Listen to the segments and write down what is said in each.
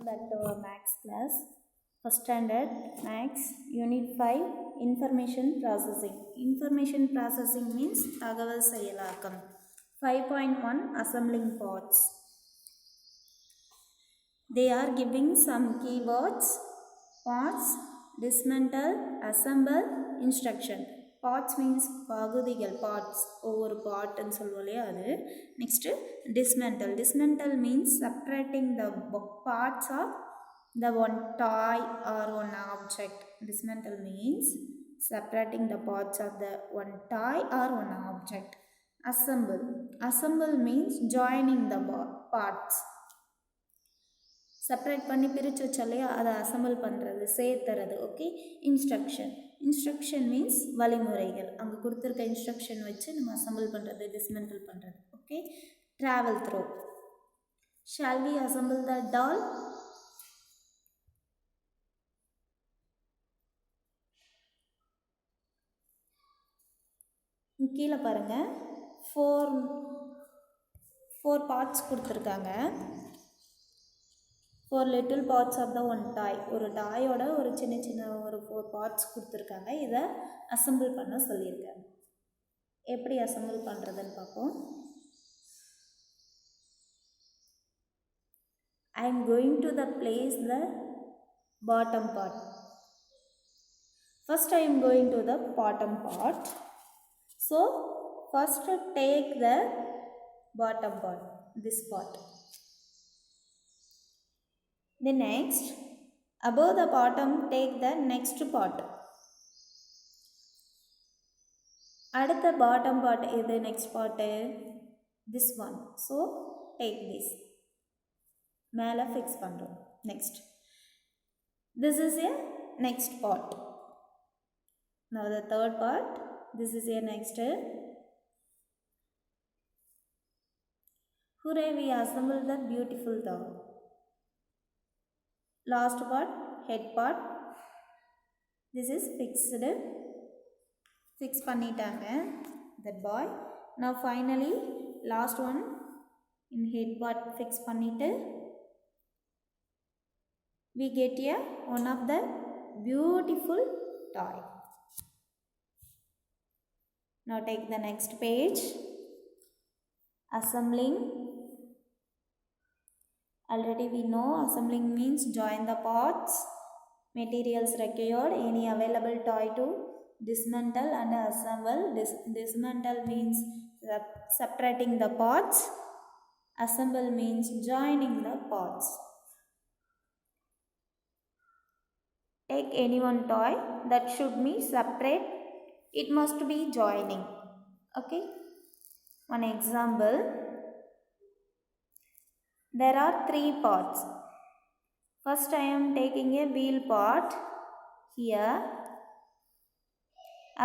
Back to our Max class. First standard Max Unit 5 Information Processing. Information processing means தகவல் செயலாக்கம். 5.1 Assembling parts. They are giving some keywords: parts, dismantle, assemble, instruction. Parts means பகுதிகள், parts, ஒவ்வொரு பார்ட்னு சொல்லுவோம் இல்லையா அது. Next dismantle means separating the parts of the one toy or one object. Dismantle means separating the parts of the one toy or one object. Assemble means joining the parts. Separate பண்ணி பிரித்து வச்சாலையா அதை assemble பண்ணுறது, சேர்த்துறது. Okay. Instruction means வழிமுறைகள். அங்கே கொடுத்துருக்க instruction வச்சு நம்ம assemble பண்ணுறது, டிஸ்மெண்டில் பண்ணுறது. Okay. Travel through. Shall we assemble the doll? கீழே பாருங்கள், ஃபோர் பார்ட்ஸ் கொடுத்துருக்காங்க. 4 little parts of the one toy. ஒரு டாயோட ஒரு சின்ன ஒரு 4 பார்ட்ஸ் கொடுத்துருக்காங்க. இதை அசம்பிள் பண்ண சொல்லியிருக்காங்க. எப்படி அசம்பிள் பண்ணுறதுன்னு பார்ப்போம். I am going to the place the bottom part. First I am going to the bottom part. So first take the bottom part, this part. The next, above the bottom, take the next part. அடுத்த bottom part இது next part, this one. So take this. மேலே fix பண்ணுறோம். Next, this is a next part. Now the third part, this is a next. Hooray, we assembled the beautiful dog. Last part, head part. This is fixed. Fix பண்ணிட்டாங்க that boy. Now finally last one in head part fix பண்ணிட்டு we get a one of the beautiful toy. Now take the next page. Assembling. Already we know assembling means join the parts. Materials required, any available toy to dismantle and assemble. Dismantle means separating the parts. Assemble means joining the parts. Take any one toy that should be separate. It must be joining. Okay. One example. There are 3 parts. First I am taking a wheel part here.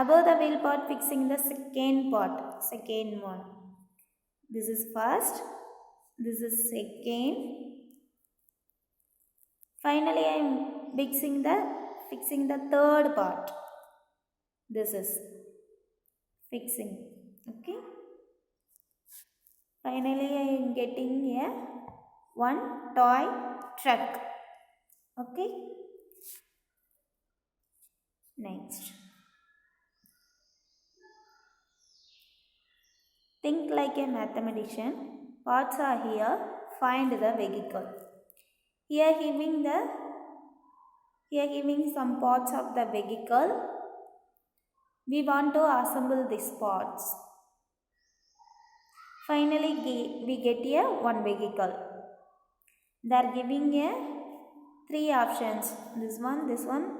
Above the wheel part fixing the second part, second one. This is first, this is second. Finally I am fixing the third part. This is fixing. Okay. Finally I am getting a one toy truck. Okay. Next, think like a mathematician. Parts are here. Find the vehicle. Here giving some parts of the vehicle. We want to assemble these parts. Finally we get a one vehicle. They are giving a 3 options, this one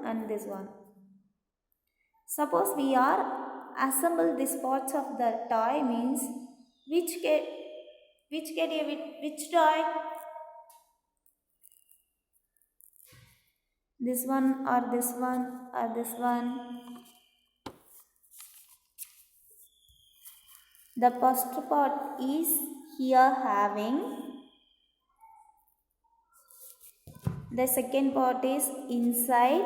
and this one. Suppose we are assemble these parts of the toy means which toy? This one or this one or this one? The first part is here having. The second part is inside.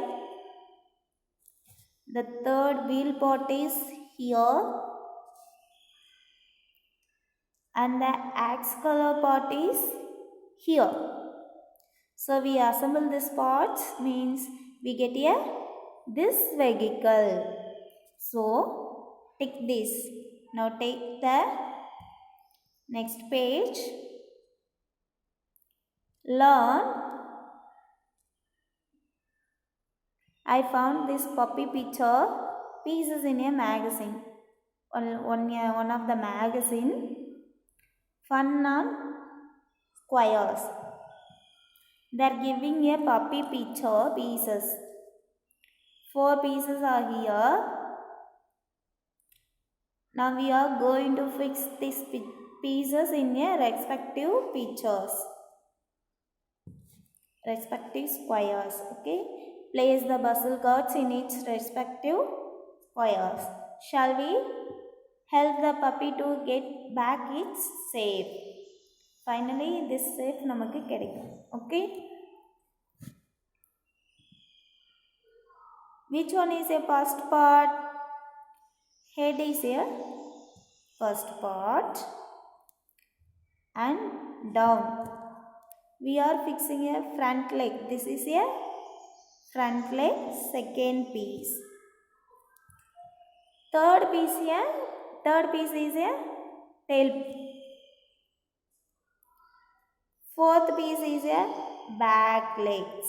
The third wheel part is here. And the axe color part is here. So we assemble these parts means we get a this vehicle. So tick this. Now take the next page. Learn. I found this puppy picture pieces in a magazine. One of the magazine. Fun on squares. They are giving a puppy picture pieces. 4 pieces are here. Now we are going to fix these pieces in a respective pictures. Respective squares. Okay. Place the puzzle cards in its respective squares. Shall we help the puppy to get back its shape? Finally, this shape namakku kedikkum. Okay. Which one is a first part? Head is a first part and down. We are fixing a front leg. This is a front leg, second piece. Third piece is a tail. Fourth piece is a back legs.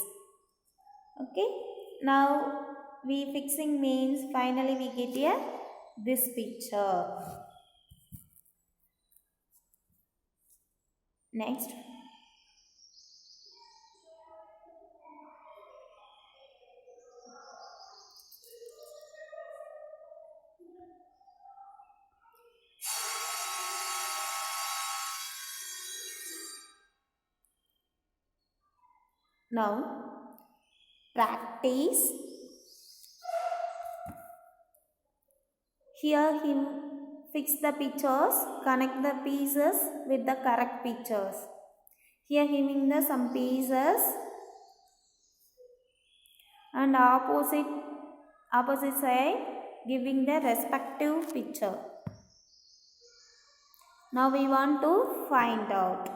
Okay. Now we fixing means finally we get a this picture. Next. Now practice. Here him fix the pictures, connect the pieces with the correct pictures. Here giving the some pieces and opposite side giving the respective picture. Now we want to find out.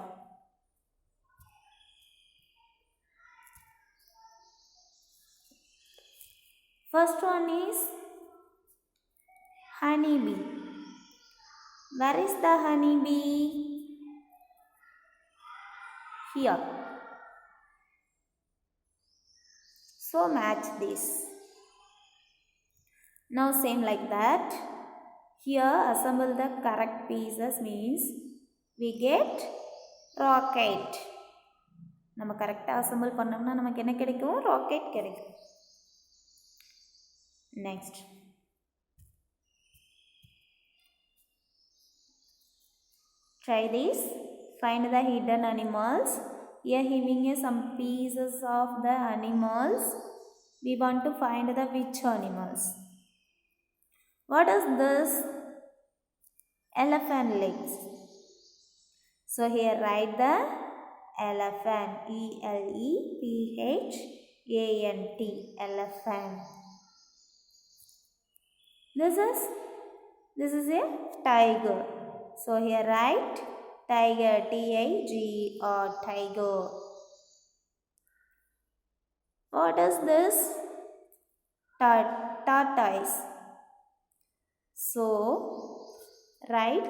First one is honeybee. Where is the honeybee? Here. So match this. Now same like that. Here assemble the correct pieces means we get rocket. நம்ம கரெக்டாக assemble பண்ணோம்னா நமக்கு என்ன கிடைக்கும்? Rocket கிடைக்கும். Next. Try this. Find the hidden animals. Here giving you some pieces of the animals. We want to find the which animals. What is this? Elephant legs. So here write the elephant. E-L-E-P-H-A-N-T. Elephant. This is a tiger. So here write tiger. T-I-G-E-R. Tiger. What is this? Tortoise. So write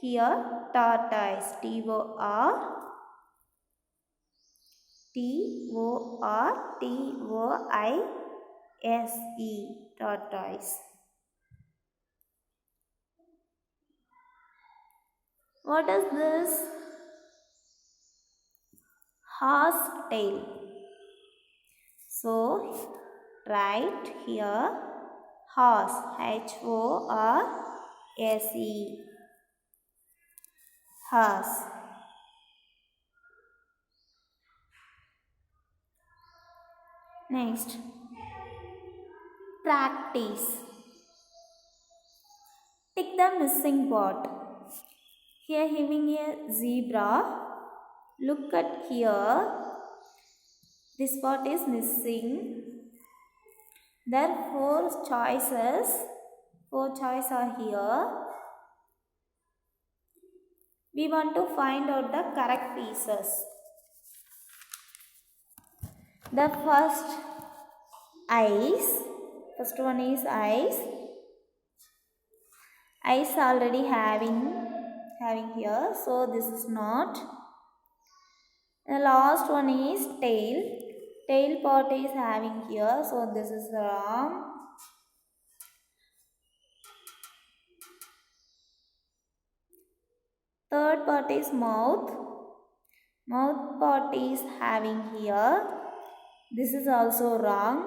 here tortoise. T-O-R-T-O-I-S-E. Tortoise. What is this? Horse tail. So write here horse. H-O-R-S-E. Horse. Next. Practice. Tick the missing part. Here having a zebra. Look at here. This part is missing. There are 4 choices. 4 choices are here. We want to find out the correct pieces. The first eyes. First one is eyes. Eyes already having here, so this is not. The last one is tail. Tail part is having here, so this is wrong. Third part is mouth. Mouth part is having here. This is also wrong.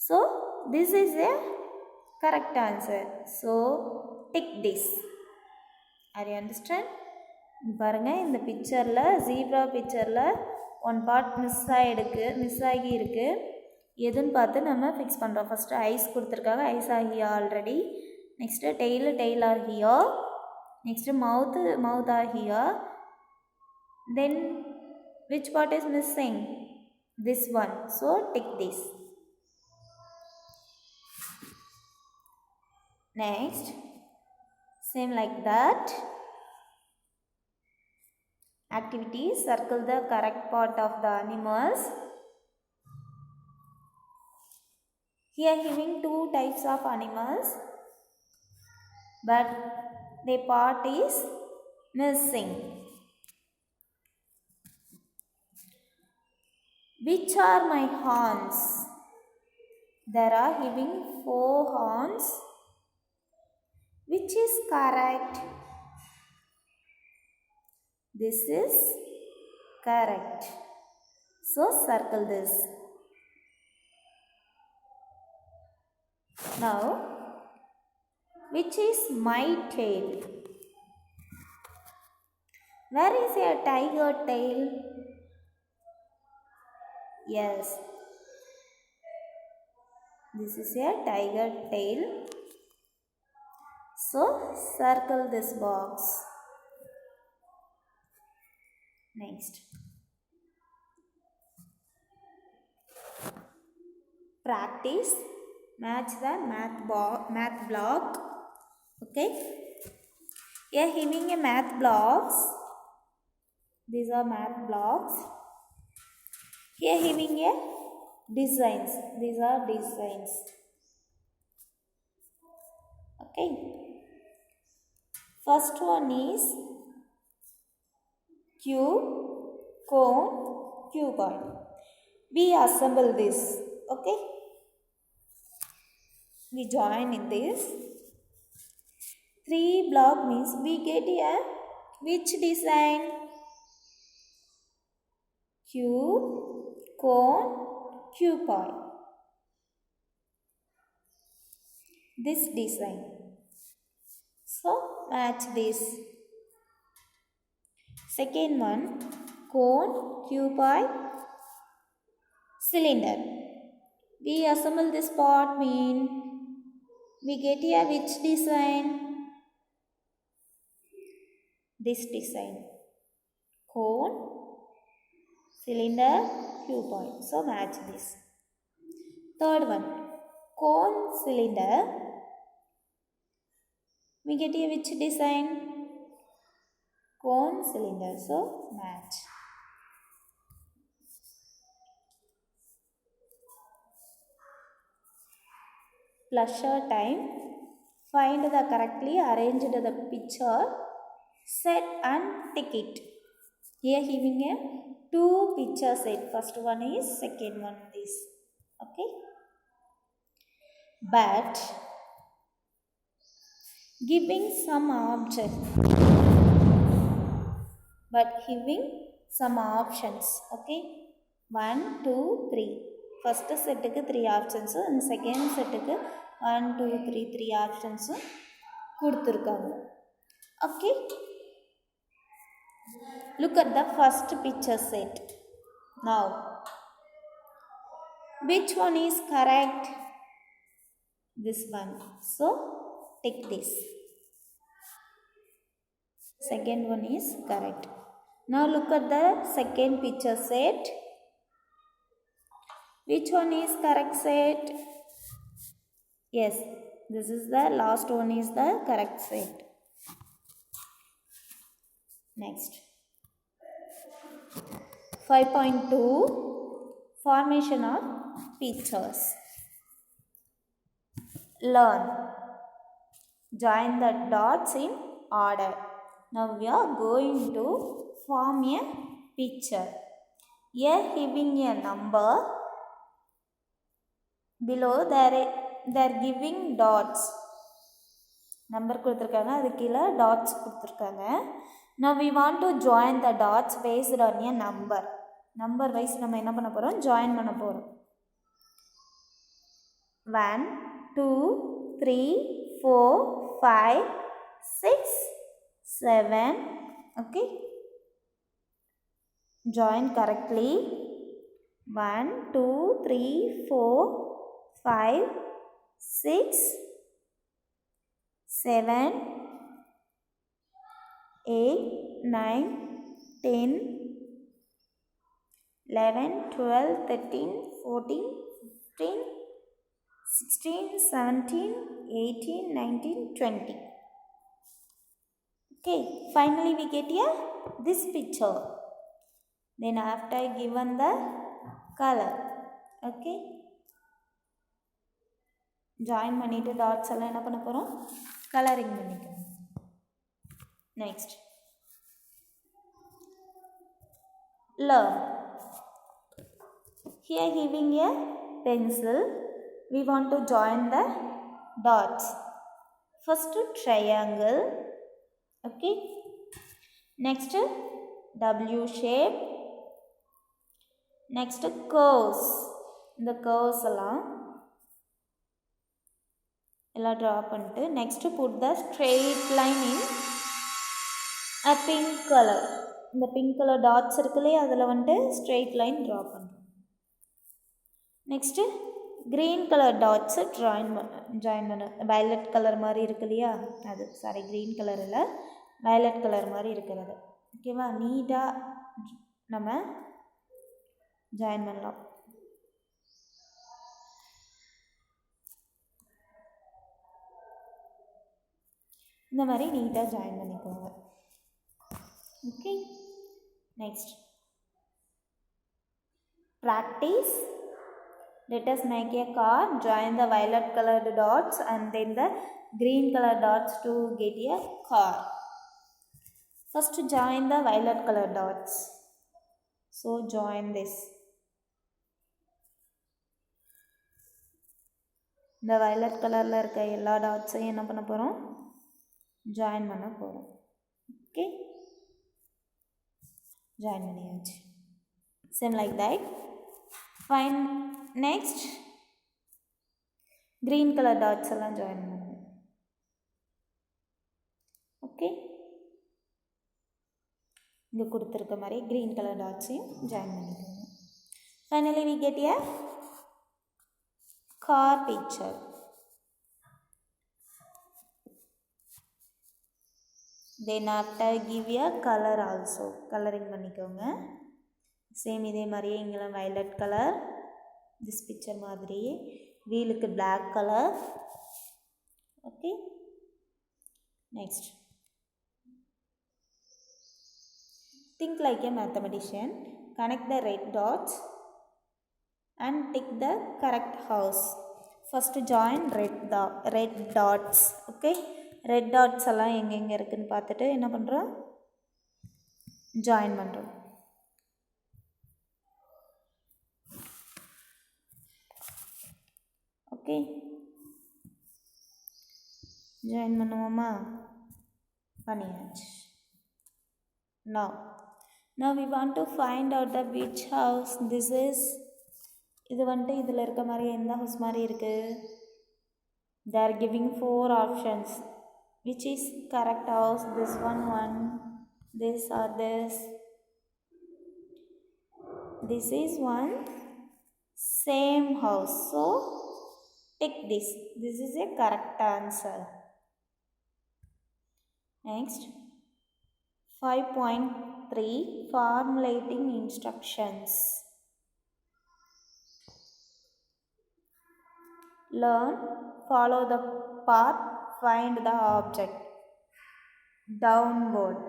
So this is a correct answer. So tick this. Are you understand? பாருங்க இந்த பிக்சர்ல zebra பிக்சர்ல one part miss ஆகி இருக்கு. எதுன்னு பார்த்து நம்ம fix பண்ணுறோம். ஃபஸ்ட்டு ஐஸ் கொடுத்துருக்காங்க, ஐஸ் ஆகியா already. Next tail are here. Next mouth are here. Then which part is missing? This one. So tick this. Next, same like that. Activity, circle the correct part of the animals. Here having two types of animals, but the part is missing. Which are my horns? There are having 4 horns. Which is correct? This is correct. So circle this. Now, which is my tail? Where is a tiger tail? Yes, this is a tiger tail. So circle this box. Next, practice, match the math block. Okay, here having a math blocks. These are math blocks. Here having a designs. These are designs. Okay, first one is cube, cone, cuboid. We assemble this. Okay, we join in this. 3 block means we get here which design? Cube, cone, cuboid. This design. So match this. Second one, cone, cuboid, cylinder. We assemble this part mean we get here which design? This design. Cone, cylinder, cuboid. So match this. Third one, cone, cylinder. We get here which design? Cone, cylinder. So match. Pleasure time. Find the correctly arranged the picture, set and tick it. Here having a 2 picture set. First one is, second one is. Okay. But giving some object. But giving some options. Okay. 1, 2, 3. First set ku 3 options and second set ku 1, 2, 3 3 options kuduthirukanga. Okay. Look at the first picture set. Now, which one is correct? This one. So take this. Second one is correct. Now look at the second picture set. Which one is correct set? Yes, this is the last one is the correct set. Next. 5.2 Formation of pictures. Learn. Join the dots in order. Now we are going to form a picture. Here giving a number. Below they are giving dots. Number கொடுத்திருக்காங்க, அது கீழே dots கொடுத்திருக்காங்க. Now we want to join the dots based on a number. Number wise நம்ம என்ன பண்ண போறோம்? Join பண்ண போறோம். 1 2 3 4 5 6 7. Okay, join correctly. 1 2 3 4 5 6 7 8 9 10 11 12 13 14 15 16 17 18 19 20. Okay, finally we get here this picture. Then after given the color. Okay, join பண்ணிட்டு dots எல்லாம் என்ன பண்ண போறோம்? Coloring பண்ணிக்கணும். Next, learn. Here giving a pencil, we want to join the dots. First triangle. Okay, next W shape. Next curves. இந்த curves எல்லாம் draw பண்ணிட்டு next put the straight line in a pink color. இந்த pink color dots இருக்குல்லையே அதில் வந்துட்டு straight line draw பண்ணுறோம். next green color dots join பண்ண violet color மாதிரி இருக்கு இல்லையா, அது சாரி green color இல்லை violet color மாதிரி இருக்கிறது. ஓகேவா, நீட்டாக நம்ம ஜாயின் பண்ணலாம். இந்த மாதிரி நீட்டாக ஜாயின் பண்ணிக்கோங்க. Okay, next practice. Let us make a car. Join the violet colored dots and then the green colored dots to get a car. First join the violet colored dots. So join this. The violet color la irukka ella dots enna panna porom? Join பண்ண போறோம். Okay, join பண்ணியாச்சு. Same like that. Fine. Next, green color dots எல்லாம் join பண்ணணும். Okay, இங்கே கொடுத்துருக்க மாதிரி green color dotsையும் join பண்ணிக்கோங்க. Finally we get a car picture. Then after give a color also. Coloring பண்ணிக்கோங்க. சேம் இதே மாதிரியே இங்கெல்லாம் violet color, this picture மாதிரியே வீலுக்கு black color. Okay, next, think like a mathematician. Connect the red dots and tick the correct house. First join red dots. Okay, red dots எல்லாம் எங்கெங்க இருக்குன்னு பார்த்துட்டு என்ன பண்ணுறோம்? ஜாயின் பண்ணுறோம். ஓகே, ஜாயின் பண்ணுவோமா? பண்ணியாச்சு. Now we want to find out the which house this is. இது வந்துட்டு இதில் இருக்க மாதிரி எந்த ஹவுஸ் மாதிரி இருக்குது? They are giving 4 options. Which is correct house? This one, this or this. This is one same house. So tick this. This is a correct answer. Next, 5.3 formulating instructions. Learn, follow the path, find the object. Downward.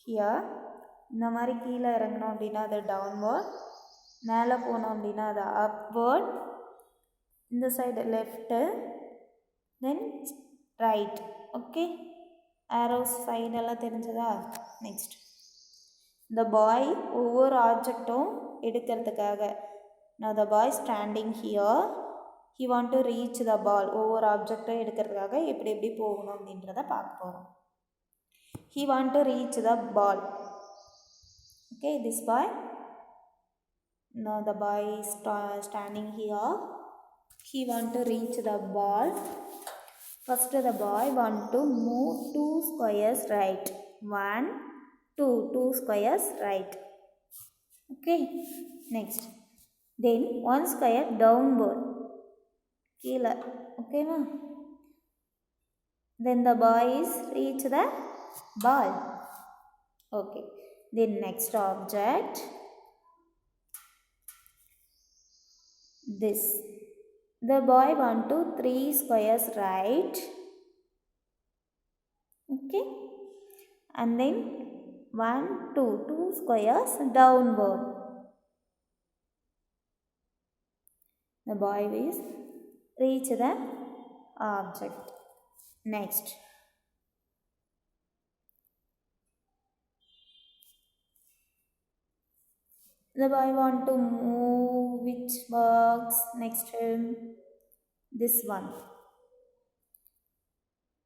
Here இந்த மாதிரி கீழே இறங்கணும் அப்படின்னா அது downward, மேலே போனோம் அப்படின்னா அது அப்வேர்ட், இந்த side left, then right. Okay, arrows சைடெல்லாம் தெரிஞ்சதா? நெக்ஸ்ட் இந்த பாய் ஒவ்வொரு ஆப்ஜெக்டும் எடுக்கிறதுக்காக, நான் the boy standing here, he want to reach the ball, ஒவ்வொரு ஆப்ஜெக்டும் எடுக்கிறதுக்காக எப்படி எப்படி போகணும் அப்படின்றத பார்க்க போகிறோம். He want to reach the ball. Okay, this boy, now the boy is standing here, he want to reach the ball. First the boy want to move 2 squares right, 1 2 squares right. Okay, next then 1 square downward கீழே. ஓகேவா? then the boy is reach the ball. Okay, then next object, this, the boy want to 3 squares right. Okay, and then 1 2 squares downward. The boy will reach the object. Next, the boy want to move which box? Next, this one.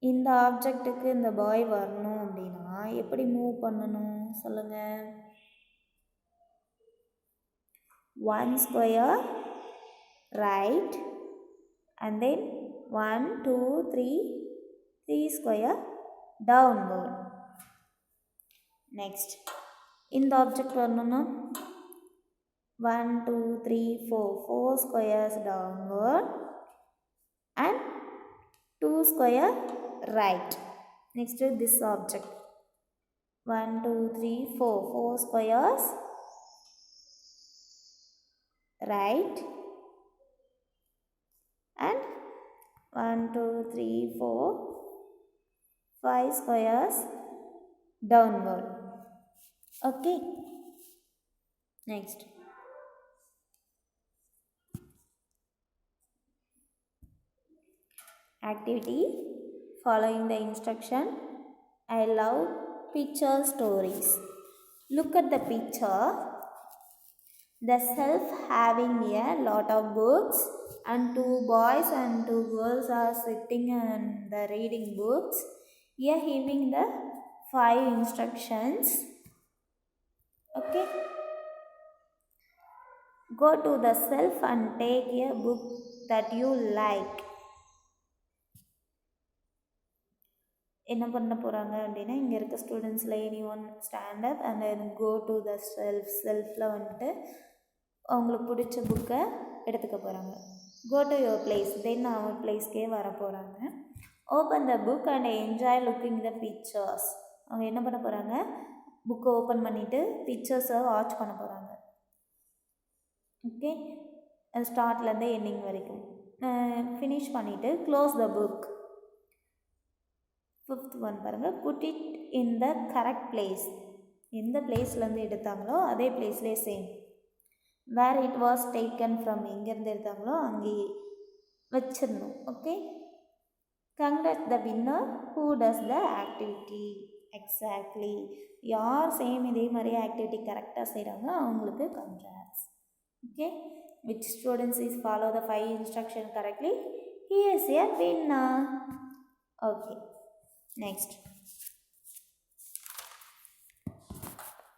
இந்த ஆப்ஜெக்ட்டுக்கு இந்த பாய் வரணும் அப்படின்னா எப்படி move பண்ணணும் சொல்லுங்கள்? 1 square right, and then 1 2 3 square downward. Next, இந்த object வரணும்னா 1 2 3 4 squares downward and 2 square right. Next, this object 1 2 3 4 squares right and 1 2 3 4 5 squares downward. Okay, next, activity following the instruction. I love picture stories. Look at the picture. The shelf having a lot of books, and 2 boys and 2 girls are sitting and the reading books. Here giving the 5 instructions. Okay, go to the shelf and take a book that you like. என்ன பண்ண போகிறாங்க அப்படின்னா, இங்கே இருக்க ஸ்டூடெண்ட்ஸில் any one stand up and then go to the செல்ஃபில் வந்துட்டு அவங்களுக்கு பிடிச்ச புக்கை எடுத்துக்க போகிறாங்க. Go to your place, then அவங்க பிளேஸ்க்கே வர போகிறாங்க. Open the book and enjoy looking the pictures. அவங்க என்ன பண்ண போகிறாங்க? புக்கை ஓப்பன் பண்ணிவிட்டு பிக்சர்ஸை வாட்ச் பண்ண போகிறாங்க. ஓகே, ஸ்டார்ட்லேருந்து எண்டிங் வரைக்கும் ஃபினிஷ் பண்ணிவிட்டு close the book. 5th one பாருங்கள், put it in the correct place. எந்த பிளேஸ்லேருந்து எடுத்தாங்களோ அதே பிளேஸ்லேயே same. Where it was taken from, எங்கேருந்து எடுத்தாங்களோ அங்கேயே வச்சிடணும். Okay, congrat the winner who does the activity. Exactly, யார் சேம் இதே மாதிரி ஆக்டிவிட்டி கரெக்டாக செய்கிறாங்க அவங்களுக்கு congrats. Okay, which students is follow the 5 instruction correctly, he is a winner. Okay, next,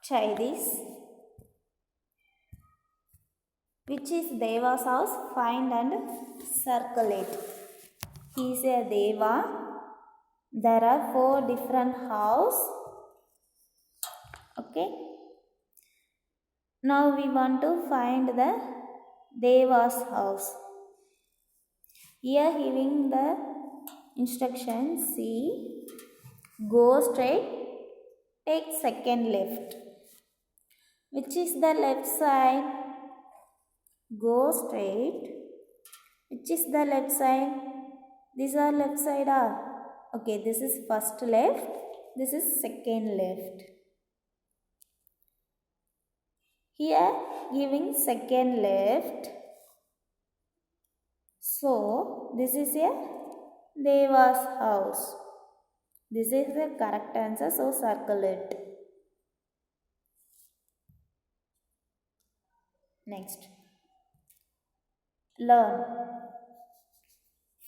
try this. Which is Deva's house? Find and circle it. He is a Deva. There are 4 different houses. Okay, now we want to find the Deva's house. Here giving the instructions. See, go straight, take second left. Which is the left side? Go straight. Which is the left side? These are left side. Okay, this is first left, this is second left. Here giving second left. So this is a Deva's house. This is the correct answer, so circle it. Next, learn.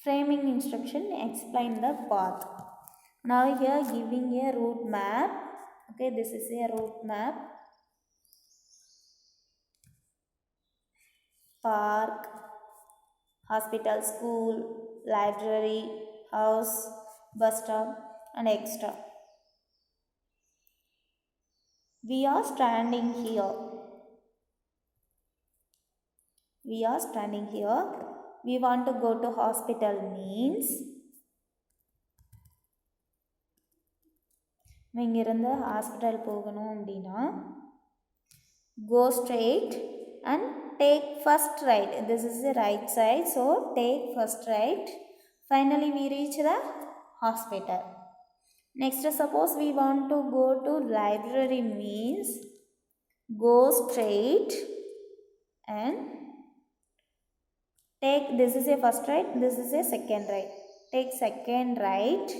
Framing instruction, explain the path. Now here giving a route map. Okay, this is a route map. Park, hospital, school, library, house, bus stop and extra. We are standing here. We are standing here. We want to go to hospital means இங்கிருந்து hospital போகணும் அப்படின்னா go straight and take first right. This is the right side, so take first right. Finally we reach the hospital. Next, suppose we want to go to library means go straight and take, this is a first right, this is a second right. Take second right.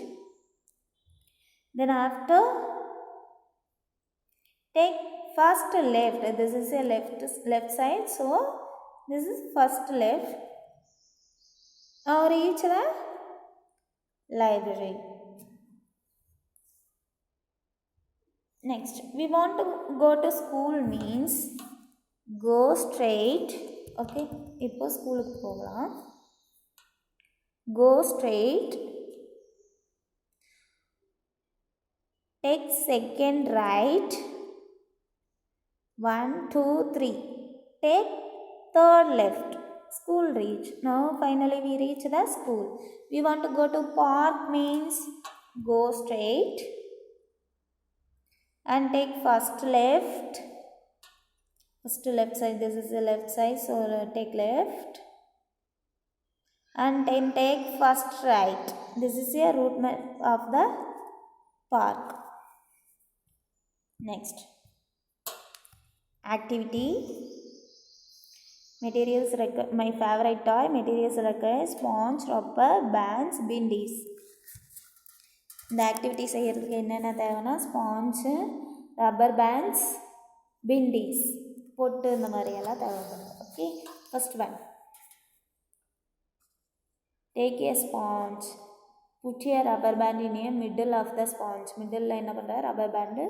Then after take first left. This is a left side, so this is first left. Now reach the library. Next, we want to go to school means go straight. Okay, இப்போ ஸ்கூலுக்கு போகலாம். Go straight. Take second right. 1, 2, 3. Take third left. School reach. Now finally we reach the school. We want to go to park means go straight and take first left. First left side, this is the left side, so take left. And then take first right. This is a route map of the park. Next, activity. Materials require, my favorite toy. Materials require sponge, rubber, bands, bindies. இந்த activity செய்கிறதுக்கு என்னென்ன தேவைன்னா sponge, rubber pants, பிண்டிஸ், பொட்டு, இந்த மாதிரியெல்லாம் தேவைப்படுது. Okay, first one, take a sponge, put a rubber band in a middle of the sponge. Middle என்ன பண்ணுற ரப்பர் பேண்டு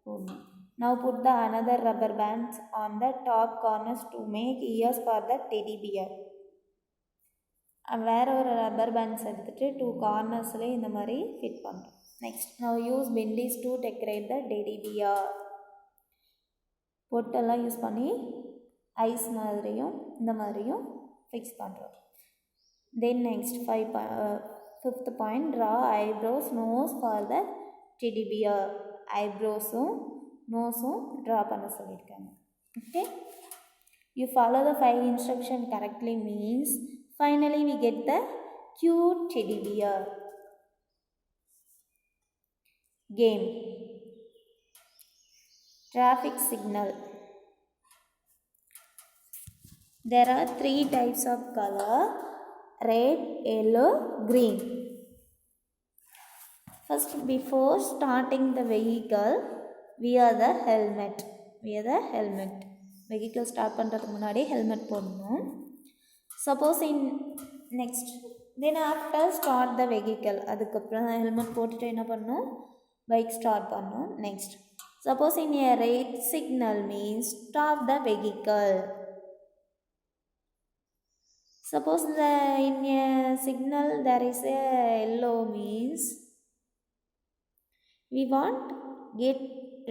போடணும். Now put the another rubber bands on the top corners to make ears for the teddy bear. வேற ஒரு rubber pants எடுத்துகிட்டு 2 கார்னர்ஸ்லேயே இந்த மாதிரி fit பண்ணுறோம். Next, now use bindis to decorate the teddy bear. பொட்டெல்லாம் use பண்ணி eyes மாதிரியும் இந்த மாதிரியும் ஃபிக்ஸ் பண்ணுறோம். Then next 5th point, draw eyebrows, nose for the teddy bear. ஐப்ரோஸும் நோஸும் ட்ரா பண்ண சொல்லியிருக்காங்க. Okay, you follow the 5 instruction correctly means finally we get the cute teddy bear. Game. Traffic signal. There are 3 types of color: red, yellow, green. First, before starting the vehicle, wear the helmet. Wear the helmet. Vehicle start பண்ணுறதுக்கு முன்னாடி helmet போடணும். Suppose next, then after start the vehicle, அதுக்கப்புறம் helmet போட்டுட்டு என்ன பண்ணணும், bike start பண்ணணும். Next, suppose in A red signal means stop the vehicle. Suppose in a signal there is a yellow means we want get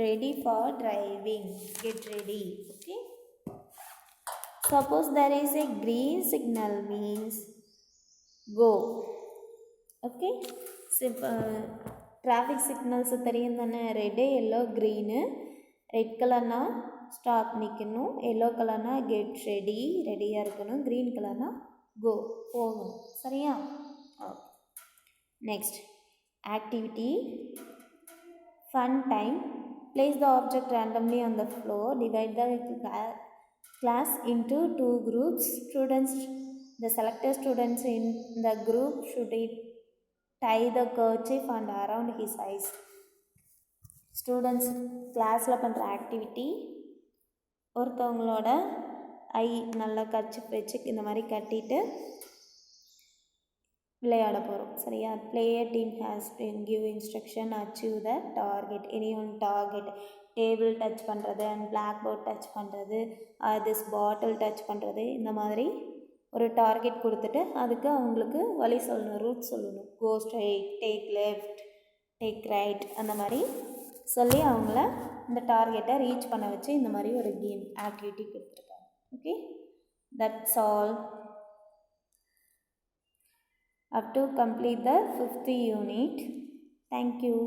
ready for driving. Get ready. Okay. Suppose there is a green signal means go. Okay. Traffic signals தெரியும் தானே, red, yellow, green. Red கலர்னா stop நிற்கணும், yellow கலர்னா get ready, ரெடியாக இருக்கணும், green கலர்னா go போகணும். சரியா? Okay. Next, activity, fun time, Place the object randomly on the floor. Divide the class into two groups. The selected students in the group should tie the kerchief and around his eyes. Students கிளாஸில் பண்ணுற activity, ஒருத்தவங்களோட ஐ நல்லா kerchief வச்சு இந்த மாதிரி கட்டிட்டு விளையாட போகிறோம். சரியா? Player team has been give instruction achieve the target. Any one target, table touch பண்ணுறது அண்ட் பிளாக் போர்ட் டச் பண்ணுறது, திஸ் பாட்டில் டச் பண்ணுறது, இந்த மாதிரி ஒரு டார்கெட் கொடுத்துட்டு அதுக்கு அவங்களுக்கு வழி சொல்லணும், ரூட் சொல்லணும். Go straight, take left, take right, அந்த மாதிரி சொல்லி அவங்கள இந்த டார்கெட்டை ரீச் பண்ண வச்சு இந்த மாதிரி ஒரு கேம் ஆக்டிவிட்டி கொடுத்துருக்காங்க. Okay, that's all. Up to complete the 5th unit. Thank you.